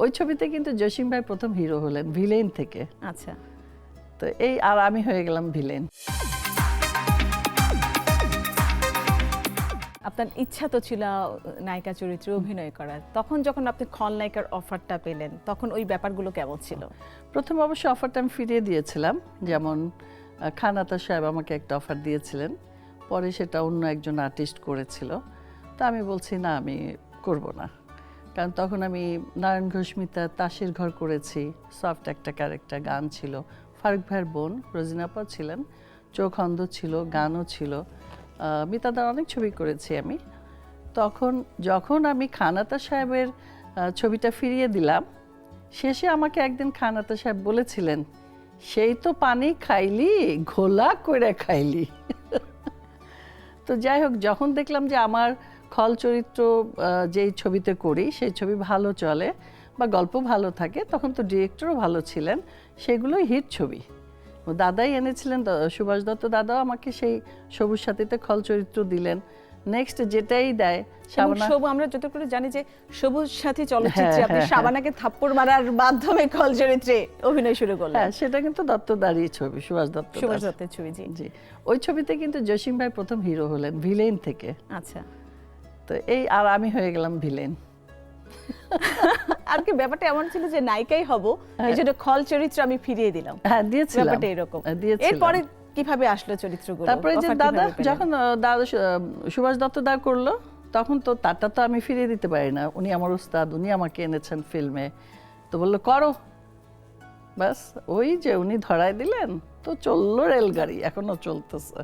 ওই ছবিতে কিন্তু জসিম ভাই প্রথম হিরো হলেন ভিলেন থেকে। আচ্ছা, তো এই আর আমি হয়ে গেলাম ভিলেন। আপনার ইচ্ছা তো ছিল নায়িকা চরিত্রে অভিনয় করার, তখন যখন আপনি খলনায়িকার অফারটা পেলেন তখন ওই ব্যাপারগুলো কেমন ছিল? প্রথম অবশ্য অফারটা আমি ফিরিয়ে দিয়েছিলাম, যেমন খান আতা সাহেব আমাকে একটা অফার দিয়েছিলেন, পরে সেটা অন্য একজন আর্টিস্ট করেছিল। তো আমি বলছি না, আমি করব না, কারণ তখন আমি নারায়ণ ঘোষ মিতা তাসের ঘর করেছি, সফট একটা ক্যারেক্টার, গান ছিল, ফারুক ভাইয়ের বোন রোজিনাপা ছিলেন, চোখ অন্ধ ছিল, গানও ছিল, মিতাদার অনেক ছবি করেছি আমি। তখন যখন আমি খান আতা সাহেবের ছবিটা ফিরিয়ে দিলাম, শেষে আমাকে একদিন খান আতা সাহেব বলেছিলেন, সেই তো পানি খাইলি, ঘোলা করে খাইলি। তো যাই হোক, যখন দেখলাম যে আমার খল চরিত্র যেই ছবিতে করি সেই ছবি ভালো চলে বা গল্প ভালো থাকে, তখন তো ডিরেক্টরও ভালো ছিলেন, সেগুলোই হিট ছবি। ও দাদাই এনেছিলেন, সুভাষ দত্ত দাদাও আমাকে সেই সবুজ সাথীতে খল চরিত্র দিলেন। নেক্সট যেটাই দেয়, শাবানা, আমরা যতটুকু জানি যে সবুজ সাথী চলচ্চিত্রে আপনি শাবানাকে থাপ্পড় মারার মাধ্যমে খল চরিত্রে অভিনয় শুরু করলেন। হ্যাঁ, সেটা কিন্তু দত্তদারই ছবি, সুভাষ দত্তের ছবি। জি, ওই ছবিতে কিন্তু জসিম ভাই প্রথম হিরো হলেন ভিলেন থেকে। আচ্ছা, তো এই আর আমি হয়ে গেলাম ভিলেন। আর কি ব্যাপারটা এমন ছিল যে নায়িকাই হব, এই জন্য খল চরিত্র আমি ফিরিয়ে দিলাম। হ্যাঁ, দিয়েছিলাম, ব্যাপারটা এরকম। এরপরে কিভাবে আসলো চরিত্রগুলো? তারপরে যে দাদা, যখন দাদা সুভাষ দত্ত দা করলো, তখন তো তারটা তো আমি ফিরিয়ে দিতে পারি না, উনি আমার উস্তাদ, উনি আমাকে এনেছেন ফিল্মে, তো বললো করো, ব্যাস ওই যে উনি ধরায় দিলেন, তো চললো রেলগাড়ি, এখনো চলতেছে।